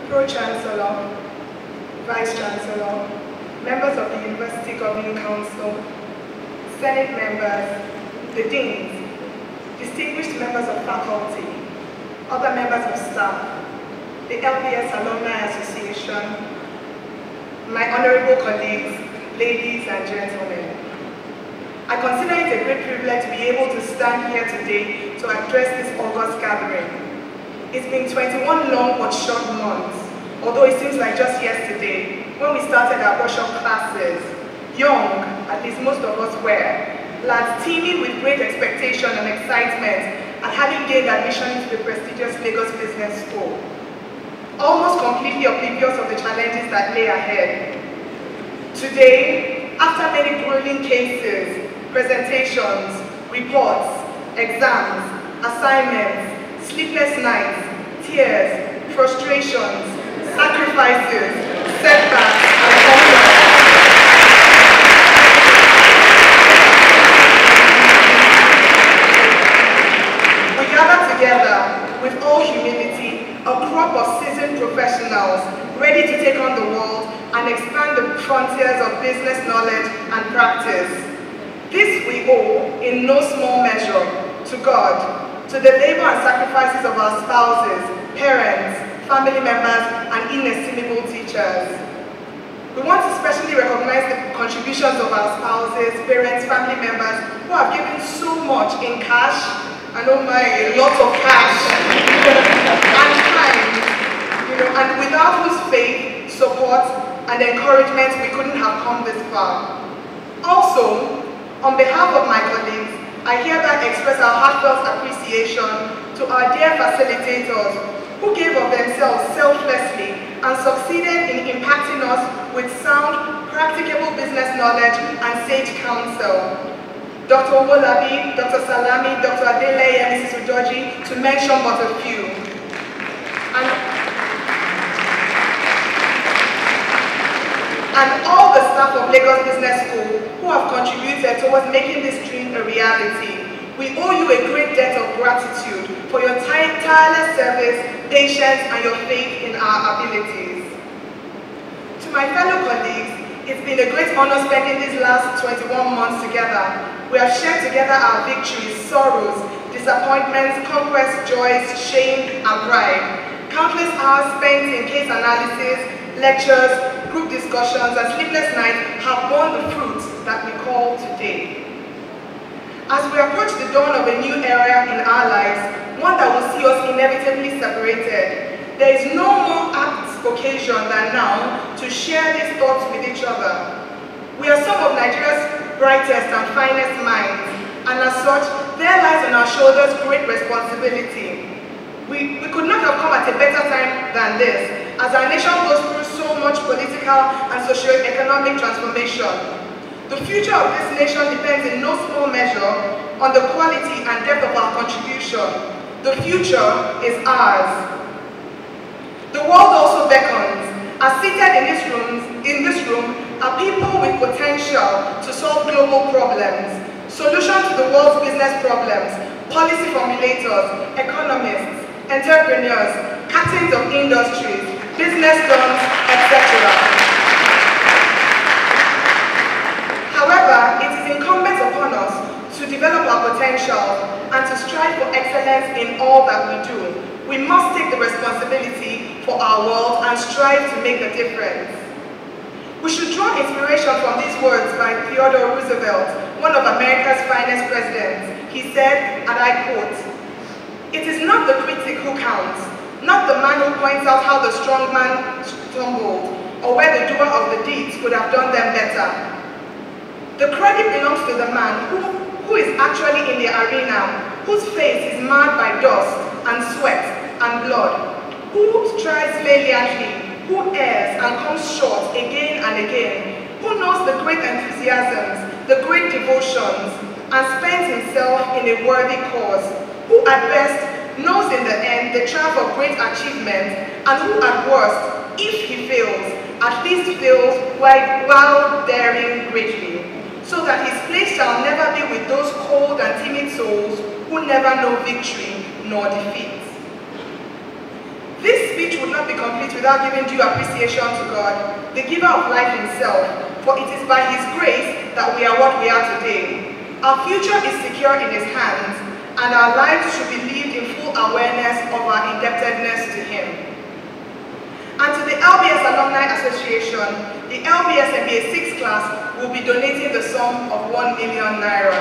Pro-Chancellor, Vice-Chancellor, members of the University Governing Council, Senate members, the deans, distinguished members of faculty, other members of staff, the LBS Alumni Association, my honorable colleagues, ladies and gentlemen. I consider it a great privilege to be able to stand here today to address this August gathering. It's been 21 long but short months, although it seems like just yesterday when we started our workshop classes. Young, at least most of us were, lads teeming with great expectation and excitement at having gained admission into the prestigious Lagos Business School, almost completely oblivious of the challenges that lay ahead. Today, after many grueling cases, presentations, reports, exams, assignments, sleepless nights, tears, frustrations, sacrifices, setbacks, and hunger, we gather together with all humility, a crop of seasoned professionals ready to take on the world and expand the frontiers of business knowledge and practice. This we owe, in no small measure, to God, to the labor and sacrifices of our spouses, parents, family members, and inestimable teachers. We want to especially recognize the contributions of our spouses, parents, family members who have given so much in cash, and oh my, a lot of cash, and time, and without whose faith, support, and encouragement we couldn't have come this far. Also, on behalf of my colleagues, I hereby express our heartfelt appreciation to our dear facilitators who gave of themselves selflessly and succeeded in impacting us with sound, practicable business knowledge and sage counsel. Dr. Wolabi, Dr. Salami, Dr. Adeleye, and Mrs. Udoji, to mention but a few. And all the staff of Lagos Business School who have contributed towards making this dream a reality. We owe you a great debt of gratitude for your tireless service, patience, and your faith in our abilities. To my fellow colleagues, it's been a great honor spending these last 21 months together. We have shared together our victories, sorrows, disappointments, conquests, joys, shame, and pride. Countless hours spent in case analysis, lectures, group discussions, and sleepless nights have borne the fruits that we call today. As we approach the dawn of a new era in our lives, one that will see us inevitably separated, there is no more apt occasion than now to share these thoughts with each other. We are some of Nigeria's brightest and finest minds, and as such, there lies on our shoulders great responsibility. We could not have come at a better time than this, as our nation goes through so much political and socio-economic transformation. The future of this nation depends in no small measure on the quality and depth of our contribution. The future is ours. The world also beckons, as seated in this room are people with potential to solve global problems, solutions to the world's business problems, policy formulators, economists, entrepreneurs, captains of industries, business dons, etc. However, it is incumbent upon us to develop our potential and to strive for excellence in all that we do. We must take the responsibility for our world and strive to make a difference. We should draw inspiration from these words by Theodore Roosevelt, one of America's finest presidents. He said, and I quote, "It is not the critic who counts, not the man who points out how the strong man stumbled, or where the doer of the deeds could have done them better. The credit belongs to the man who is actually in the arena, whose face is marred by dust and sweat and blood, who strives valiantly, who errs and comes short again and again, who knows the great enthusiasms, the great devotions, and spends himself in a worthy cause, who at best knows in the end the triumph of great achievement, and who at worst, if he fails, at least fails while daring greatly, so that his place shall never be with those cold and timid souls who never know victory nor defeat." This speech would not be complete without giving due appreciation to God, the giver of life himself, for it is by his grace that we are what we are today. Our future is secure in his hands, and our lives should be lived in full awareness of our indebtedness to him. And to the LBS Alumni Association, the LBS MBA6 class will be donating the sum of 1 million naira.